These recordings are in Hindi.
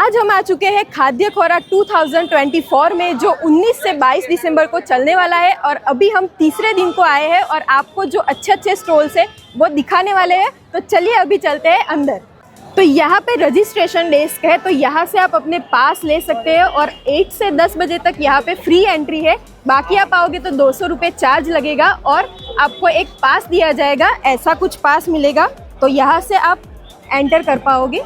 आज हम आ चुके हैं खाद्य खुराक 2024 में, जो 19 से 22 दिसंबर को चलने वाला है। और अभी हम तीसरे दिन को आए हैं और आपको जो अच्छे अच्छे स्टॉल्स है वो दिखाने वाले हैं। तो चलिए अभी चलते हैं अंदर। तो यहाँ पे रजिस्ट्रेशन डेस्क है, तो यहाँ से आप अपने पास ले सकते हैं और 8 से 10 बजे तक यहाँ पे फ्री एंट्री है। बाकी आप आओगे तो 200 रुपये चार्ज लगेगा और आपको एक पास दिया जाएगा, ऐसा कुछ पास मिलेगा। तो यहाँ से आप एंटर कर पाओगे।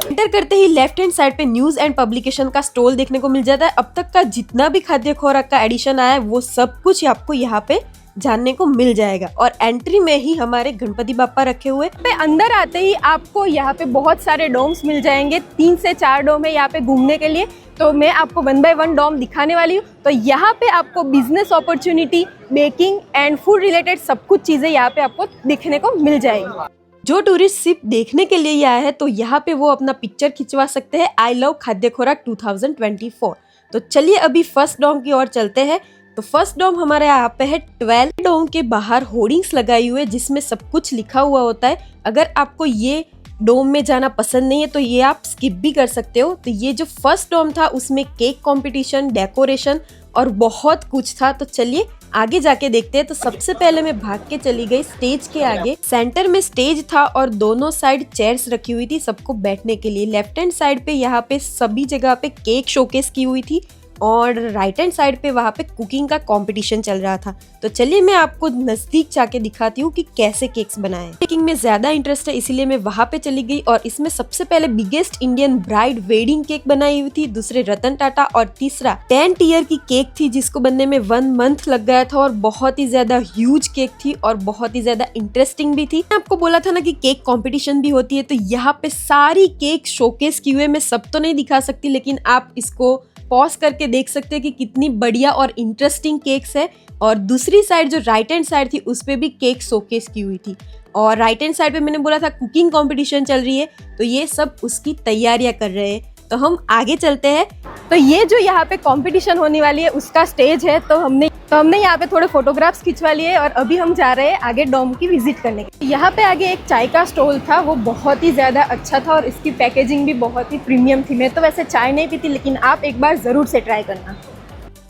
एंटर करते ही लेफ्ट हैंड साइड पे न्यूज एंड पब्लिकेशन का स्टॉल देखने को मिल जाता है। अब तक का जितना भी खाद्य खुराक का एडिशन आया है वो सब कुछ आपको यहाँ पे जानने को मिल जाएगा। और एंट्री में ही हमारे गणपति बाप्पा रखे हुए। पे अंदर आते ही आपको यहाँ पे बहुत सारे डोम्स मिल जाएंगे, 3 से 4 डोम है यहाँ पे घूमने के लिए। तो मैं आपको 1 बाय 1 डोम दिखाने वाली हूँ। तो यहाँ पे आपको business opportunity, baking and food related सब कुछ चीजें यहाँ पे आपको देखने को मिल जाएगी। जो टूरिस्ट सिर्फ देखने के लिए आया है तो यहाँ पे वो अपना पिक्चर खिंचवा सकते हैं, आई लव खाद्य खुराक 2024। तो चलिए अभी फर्स्ट डोम की ओर चलते हैं। तो फर्स्ट डोम हमारे यहाँ पे है 12 डोम के बाहर होर्डिंग्स लगाई हुई है जिसमें सब कुछ लिखा हुआ होता है। अगर आपको ये डोम में जाना पसंद नहीं है तो ये आप स्किप भी कर सकते हो। तो ये जो फर्स्ट डोम था उसमें केक कंपटीशन, डेकोरेशन और बहुत कुछ था। तो चलिए आगे जाके देखते हैं। तो सबसे पहले मैं भाग के चली गई स्टेज के आगे। सेंटर में स्टेज था और दोनों साइड चेयर्स रखी हुई थी सबको बैठने के लिए। लेफ्ट हैंड साइड पे यहाँ पे सभी जगह पे केक शोकेस की हुई थी और राइट हैंड साइड पे वहाँ पे कुकिंग का कंपटीशन चल रहा था। तो चलिए मैं आपको नजदीक जाके दिखाती हूँ कि कैसे केक्स बनाए। बेकिंग में ज्यादा इंटरेस्ट है इसीलिए मैं वहाँ पे चली गई। और इसमें सबसे पहले biggest Indian bride wedding cake बनाई हुई थी, दूसरे रतन टाटा और तीसरा 10 टियर की केक थी जिसको बनने में 1 मंथ लग गया था। और बहुत ही ज्यादा ह्यूज केक थी और बहुत ही ज्यादा इंटरेस्टिंग भी थी। मैं आपको बोला था ना कि केक कॉम्पिटिशन भी होती है। तो यहाँ पे सारी केक शोकेस की हुई। मैं सब तो नहीं दिखा सकती लेकिन आप इसको पॉज करके देख सकते हैं कि कितनी बढ़िया और इंटरेस्टिंग केक्स है। और दूसरी साइड जो राइट हैंड साइड थी उस पे भी केक शोकेस की हुई थी। और राइट हैंड साइड पे मैंने बोला था कुकिंग कंपटीशन चल रही है, तो ये सब उसकी तैयारियां कर रहे हैं। तो हम आगे चलते हैं। तो ये जो यहाँ पे कंपटीशन होने वाली है उसका स्टेज है। तो हमने यहाँ पे थोड़े फोटोग्राफ्स खिंचवा लिए और अभी हम जा रहे हैं आगे डोम की विजिट करने के। यहाँ पे आगे एक चाय का स्टॉल था, वो बहुत ही ज़्यादा अच्छा था और इसकी पैकेजिंग भी बहुत ही प्रीमियम थी। मैं तो वैसे चाय नहीं पीती लेकिन आप एक बार ज़रूर से ट्राई करना।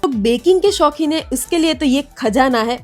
तो बेकिंग के शौकीन है उसके लिए तो ये खजाना है।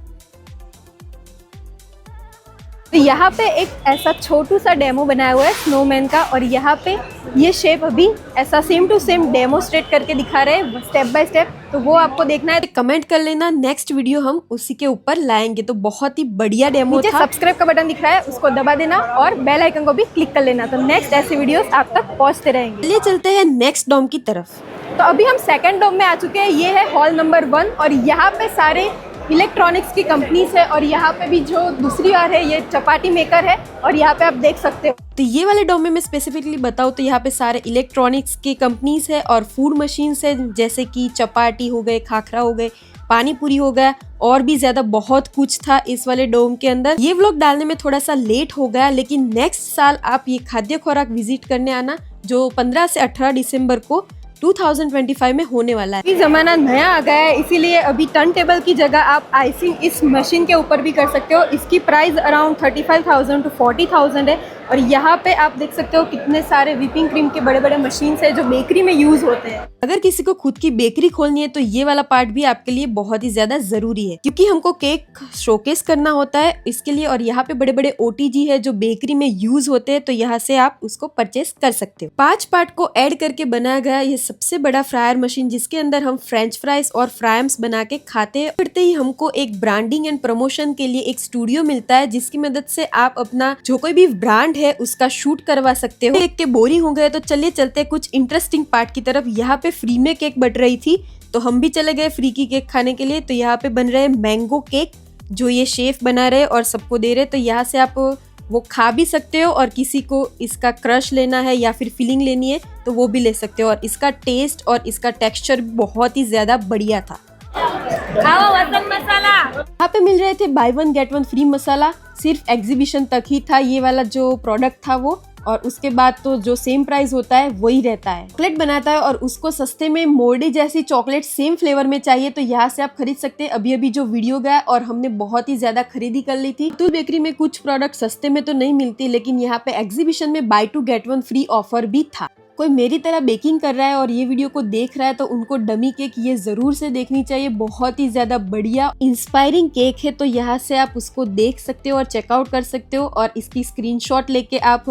तो यहाँ पे एक ऐसा छोटू सा डेमो बनाया हुआ है स्नोमैन का और यहाँ पे ये शेप अभी ऐसा सेम टू सेम डेमोस्ट्रेट करके दिखा रहे हैं स्टेप बाय स्टेप। तो वो आपको देखना है, कमेंट कर लेना, नेक्स्ट वीडियो हम उसी के ऊपर लाएंगे। तो बहुत ही बढ़िया डेमो था। सब्सक्राइब का बटन दिख रहा है उसको दबा देना और बेल आइकन को भी क्लिक कर लेना। तो नेक्स्ट ऐसे वीडियोस आप तक पहुँचते रहेंगे। चलिए चलते हैं नेक्स्ट डोम की तरफ। तो अभी हम सेकेंड डोम में आ चुके हैं। ये है हॉल नंबर 1 और यहाँ पे सारे इलेक्ट्रॉनिक्स की कंपनीज है। और यहाँ पे भी जो दूसरी ओर है ये चपाटी मेकर है और यहाँ पे आप देख सकते हो। तो ये वाले डोम में मैं स्पेसिफिकली बताऊँ तो यहाँ पे सारे इलेक्ट्रॉनिक्स की कंपनीज है और फूड मशीन्स है, जैसे कि चपाटी हो गए, खाखरा हो गए, पानी पूरी हो गया और भी ज्यादा बहुत कुछ था इस वाले डोम के अंदर। ये व्लॉग डालने में थोड़ा सा लेट हो गया लेकिन नेक्स्ट साल आप ये खाद्य खुराक विजिट करने आना, जो 15 से 18 दिसंबर को 2025 में होने वाला है। जमाना नया आ गया है इसीलिए अभी टर्न टेबल की जगह आप आइसिंग इस मशीन के ऊपर भी कर सकते हो। इसकी प्राइस अराउंड 35,000 to 40,000 है। और यहाँ पे आप देख सकते हो कितने सारे व्हिपिंग क्रीम के बड़े बड़े मशीन्स है जो बेकरी में यूज होते हैं। अगर किसी को खुद की बेकरी खोलनी है तो ये वाला पार्ट भी आपके लिए बहुत ही ज्यादा जरूरी है क्योंकि हमको केक शोकेस करना होता है इसके लिए। और यहाँ पे बड़े बड़े OTG है जो बेकरी में यूज होते हैं, तो यहाँ से आप उसको परचेस कर सकते हो। 5 पार्ट को ऐड करके बनाया गया ये सबसे बड़ा फ्रायर मशीन जिसके अंदर हम फ्रेंच फ्राइज और फ्राइम्स बना के खाते हैं। फिर ही हमको एक ब्रांडिंग एंड प्रमोशन के लिए एक स्टूडियो मिलता है जिसकी मदद से आप अपना जो कोई भी ब्रांड है उसका शूट करवा सकते हो। देख के बोरिंग हो गए तो चलिए चलते कुछ इंटरेस्टिंग पार्ट की तरफ। यहाँ पे फ्री में केक बट रही थी तो हम भी चले गए फ्री की केक खाने के लिए। तो यहाँ पे बन रहे मैंगो केक जो ये शेफ बना रहे और सबको दे रहे। तो यहाँ से आप वो खा भी सकते हो और किसी को इसका क्रश लेना है या फिर फिलिंग लेनी है तो वो भी ले सकते हो। और इसका टेस्ट और इसका टेक्सचर बहुत ही ज्यादा बढ़िया था। मसाला यहाँ पे मिल रहे थे बाय 1 गेट 1 फ्री मसाला। सिर्फ एग्जीबिशन तक ही था ये वाला जो प्रोडक्ट था वो। और उसके बाद तो जो सेम प्राइस होता है वही रहता है। चॉकलेट बनाता है और उसको सस्ते में मोर्डी जैसी चॉकलेट सेम फ्लेवर में चाहिए तो यहाँ से आप खरीद सकते हैं। अभी अभी जो वीडियो गया और हमने बहुत ही ज्यादा खरीदी कर ली थी। अतुल बेकरी में कुछ प्रोडक्ट सस्ते में तो नहीं मिलती, लेकिन यहाँ पे एग्जीबिशन में बाय 2 गेट 1 फ्री ऑफर भी था। कोई मेरी तरह बेकिंग कर रहा है और ये वीडियो को देख रहा है तो उनको डमी केक ये जरूर से देखनी चाहिए। बहुत ही ज्यादा बढ़िया इंस्पायरिंग केक है, तो यहाँ से आप उसको देख सकते हो और चेकआउट कर सकते हो और इसकी स्क्रीनशॉट लेके आप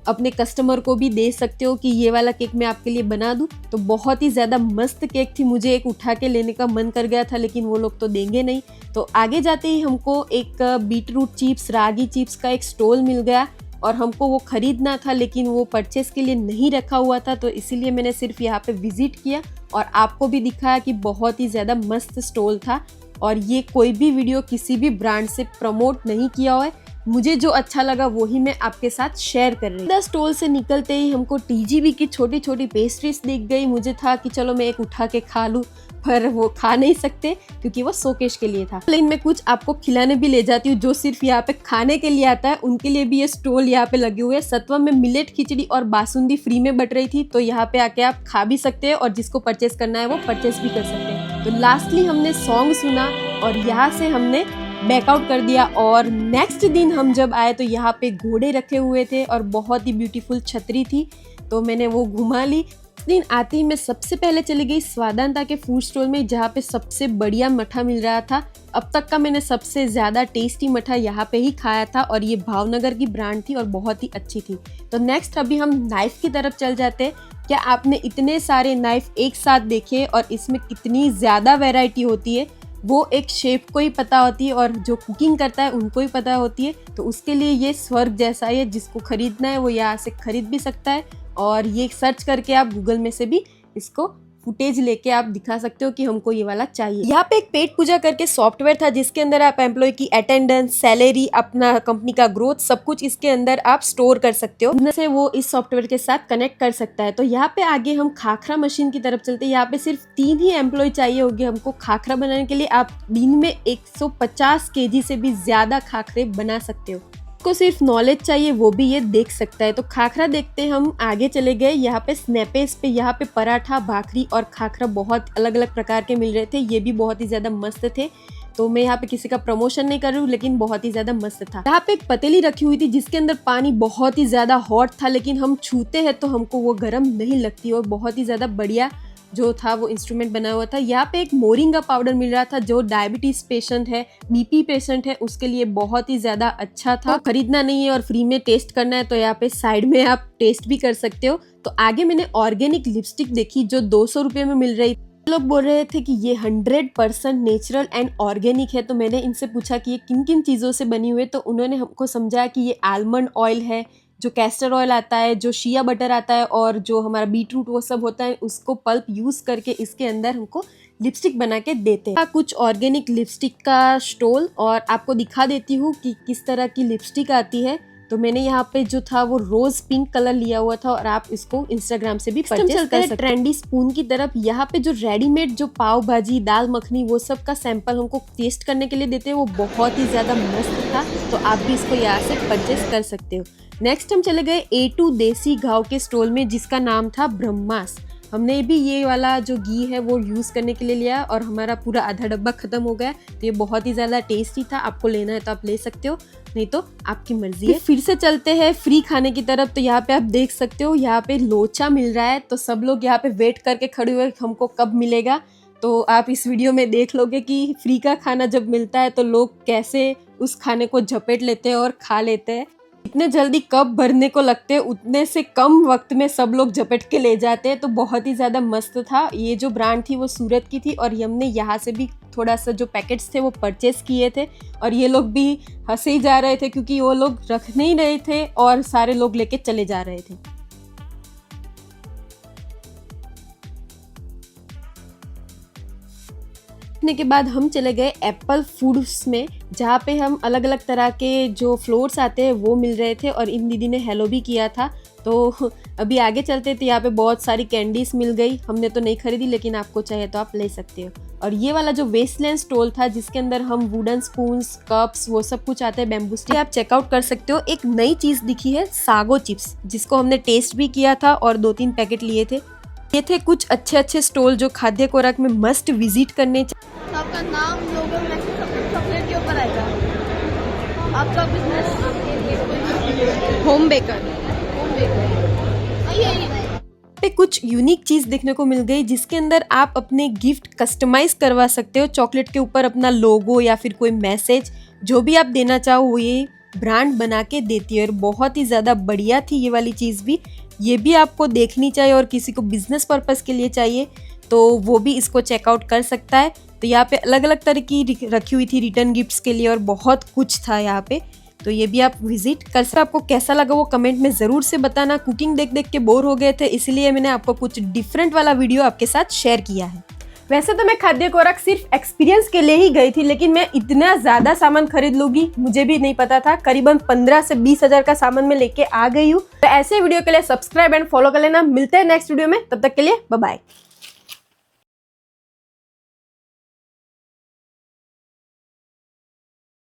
अपने कस्टमर को भी दे सकते हो कि ये वाला केक मैं आपके लिए बना दूं। तो बहुत ही ज्यादा मस्त केक थी, मुझे एक उठा के लेने का मन कर गया था, लेकिन वो लोग तो देंगे नहीं। तो आगे जाते ही हमको एक बीटरूट चिप्स, रागी चिप्स का एक स्टॉल मिल गया और हमको वो खरीदना था, लेकिन वो परचेस के लिए नहीं रखा हुआ था, तो इसीलिए मैंने सिर्फ यहाँ पे विजिट किया और आपको भी दिखाया कि बहुत ही ज़्यादा मस्त स्टॉल था। और ये कोई भी वीडियो किसी भी ब्रांड से प्रमोट नहीं किया हुआ है, मुझे जो अच्छा लगा वही मैं आपके साथ शेयर कर रही हूँ। स्टॉल से निकलते ही हमको टीजीबी की छोटी छोटी पेस्ट्रीज दिख गई। मुझे था कि चलो मैं एक उठा के खा लूँ, पर वो खा नहीं सकते क्योंकि वो शोकेश के लिए था। लेकिन मैं कुछ आपको खिलाने भी ले जाती हूँ जो सिर्फ यहाँ पे खाने के लिए आता है, उनके लिए भी ये स्टॉल यहाँ पे लगे हुए हैं। सत्वम में मिलेट खिचड़ी और बासुंदी फ्री में बट रही थी, तो यहाँ पे आके आप खा भी सकते हैं और जिसको परचेस करना है वो परचेस भी कर सकते हैं। तो लास्टली हमने सॉन्ग सुना और यहाँ से हमने बैकआउट कर दिया। और नेक्स्ट दिन हम जब आए तो यहाँ पे घोड़े रखे हुए थे और बहुत ही ब्यूटीफुल छतरी थी, तो मैंने वो घुमा ली। इस दिन आते ही मैं सबसे पहले चली गई स्वादांता के फूड स्टॉल में, जहाँ पे सबसे बढ़िया मठा मिल रहा था। अब तक का मैंने सबसे ज़्यादा टेस्टी मठा यहाँ पे ही खाया था और ये भावनगर की ब्रांड थी और बहुत ही अच्छी थी। तो नेक्स्ट अभी हम नाइफ की तरफ चल जाते हैं। क्या आपने इतने सारे नाइफ एक साथ देखे और इसमें कितनी ज़्यादा वैरायटी होती है, वो एक शेफ को ही पता होती है और जो कुकिंग करता है उनको ही पता होती है। तो उसके लिए ये स्वर्ग जैसा है, जिसको खरीदना है वो यहाँ से खरीद भी सकता है और ये सर्च करके आप गूगल में से भी इसको फुटेज लेके आप दिखा सकते हो कि हमको ये वाला चाहिए। यहाँ पे एक पेट पूजा करके सॉफ्टवेयर था जिसके अंदर आप एम्प्लॉय की अटेंडेंस, सैलरी, अपना कंपनी का ग्रोथ, सब कुछ इसके अंदर आप स्टोर कर सकते हो। इनसे वो इस सॉफ्टवेयर के साथ कनेक्ट कर सकता है। तो यहाँ पे आगे हम खाखरा मशीन की तरफ चलते हैं। यहाँ पे सिर्फ 3 ही एम्प्लॉय चाहिए होंगे हमको खाखरा बनाने के लिए। आप दिन में 150 केजी से भी ज्यादा खाखरे बना सकते हो। को सिर्फ नॉलेज चाहिए, वो भी ये देख सकता है। तो खाखरा देखते हम आगे चले गए। यहाँ पे स्नैपेस पे यहाँ पे पराठा, भाखरी और खाखरा बहुत अलग अलग प्रकार के मिल रहे थे। ये भी बहुत ही ज्यादा मस्त थे। तो मैं यहाँ पे किसी का प्रमोशन नहीं कर रही हूँ, लेकिन बहुत ही ज्यादा मस्त था। यहाँ पे एक पतीली रखी हुई थी जिसके अंदर पानी बहुत ही ज्यादा हॉट था, लेकिन हम छूते हैं तो हमको वो गर्म नहीं लगती और बहुत ही ज्यादा बढ़िया जो था वो इंस्ट्रूमेंट बना हुआ था। यहाँ पे एक मोरिंगा पाउडर मिल रहा था जो डायबिटीज पेशेंट है, बीपी पेशेंट है, उसके लिए बहुत ही ज्यादा अच्छा था। तो खरीदना नहीं है और फ्री में टेस्ट करना है तो यहाँ पे साइड में आप टेस्ट भी कर सकते हो। तो आगे मैंने ऑर्गेनिक लिपस्टिक देखी जो 200 रुपये में मिल रही। लोग बोल रहे थे कि ये 100% नेचुरल एंड ऑर्गेनिक है। तो मैंने इनसे पूछा कि ये किन किन चीज़ों से बनी हुई है, तो उन्होंने हमको समझाया कि ये आलमंड ऑयल है, जो कैस्टर ऑयल आता है, जो शिया बटर आता है और जो हमारा बीटरूट वो सब होता है, उसको पल्प यूज़ करके इसके अंदर हमको लिपस्टिक बना के देते हैं। कुछ ऑर्गेनिक लिपस्टिक का स्टॉल और आपको दिखा देती हूँ कि किस तरह की लिपस्टिक आती है। तो मैंने यहाँ पे जो था वो रोज पिंक कलर लिया हुआ था और आप इसको इंस्टाग्राम से भी परचेस कर सकते हैं। ट्रेंडी स्पून की तरफ यहाँ पे जो रेडीमेड जो पाव भाजी, दाल मखनी वो सब का सैंपल हमको टेस्ट करने के लिए देते हैं, वो बहुत ही ज्यादा मस्त था। तो आप भी इसको यहाँ से परचेस कर सकते हो। नेक्स्ट हम चले गए A2 देसी घाव के स्टॉल में जिसका नाम था ब्रह्मास। हमने भी ये वाला जो घी है वो यूज़ करने के लिए लिया और हमारा पूरा आधा डब्बा खत्म हो गया। तो ये बहुत ही ज़्यादा टेस्टी था, आपको लेना है तो आप ले सकते हो, नहीं तो आपकी मर्जी है। फिर से चलते हैं फ्री खाने की तरफ। तो यहाँ पे आप देख सकते हो यहाँ पे लोचा मिल रहा है। तो सब लोग यहाँ पे वेट करके खड़े हुए हमको कब मिलेगा। तो आप इस वीडियो में देख लोगे कि फ्री का खाना जब मिलता है तो लोग कैसे उस खाने को झपेट लेते हैं और खा लेते हैं। इतने जल्दी कब भरने को लगते हैं, उतने से कम वक्त में सब लोग झपट के ले जाते हैं। तो बहुत ही ज़्यादा मस्त था। ये जो ब्रांड थी वो सूरत की थी और हमने यहाँ से भी थोड़ा सा जो पैकेट्स थे वो परचेस किए थे और ये लोग भी हंसे ही जा रहे थे क्योंकि वो लोग रख नहीं रहे थे और सारे लोग लेके चले जा रहे थे। के बाद हम चले गए एप्पल फूड्स में, जहाँ पे हम अलग अलग तरह के जो फ्लोर्स आते हैं वो मिल रहे थे और इन दीदी ने हेलो भी किया था। तो अभी आगे चलते थे, यहाँ पे बहुत सारी कैंडीज मिल गई। हमने तो नहीं खरीदी, लेकिन आपको चाहिए तो आप ले सकते हो। और ये वाला जो वेस्टलैंड स्टॉल था जिसके अंदर हम वुडन स्पून्स, कप्स, वो सब कुछ आते हैं, बैम्बू स्टिक, आप चेकआउट कर सकते हो। एक नई चीज दिखी है, सागो चिप्स, जिसको हमने टेस्ट भी किया था और 2-3 पैकेट लिए थे। ये थे कुछ अच्छे स्टॉल जो खाद्य खुराक में मस्ट विजिट करने चाहिए। आपका नाम, लोगो, मैसेज सब चॉकलेट के ऊपर आएगा। आपका बिजनेस होम बेकर आइए पे कुछ यूनिक चीज देखने को मिल गई जिसके अंदर आप अपने गिफ्ट कस्टमाइज करवा सकते हो। चॉकलेट के ऊपर अपना लोगो या फिर कोई मैसेज जो भी आप देना चाहो वो ये ब्रांड बना के देती है और बहुत ही ज्यादा बढ़िया थी ये वाली चीज भी। ये भी आपको देखनी चाहिए और किसी को बिजनेस पर्पस के लिए चाहिए तो वो भी इसको चेकआउट कर सकता है। तो यहाँ पे अलग अलग तरह की रखी हुई थी रिटर्न गिफ्ट्स के लिए और बहुत कुछ था यहाँ पे, तो ये भी आप विजिट कर सकते। आपको कैसा लगा वो कमेंट में जरूर से बताना। कुकिंग देख देख के बोर हो गए थे इसलिए मैंने आपको कुछ डिफरेंट वाला वीडियो आपके साथ शेयर किया है। वैसे तो मैं खाद्य खुराक सिर्फ एक्सपीरियंस के लिए ही गई थी, लेकिन मैं इतना ज्यादा सामान खरीद लूंगी मुझे भी नहीं पता था। करीबन 15 से 20 हजार का सामान मैं लेके आ गई हूँ। तो ऐसे वीडियो के लिए सब्सक्राइब एंड फॉलो कर लेना। मिलते हैं नेक्स्ट वीडियो में, तब तक के लिए बाय बाय।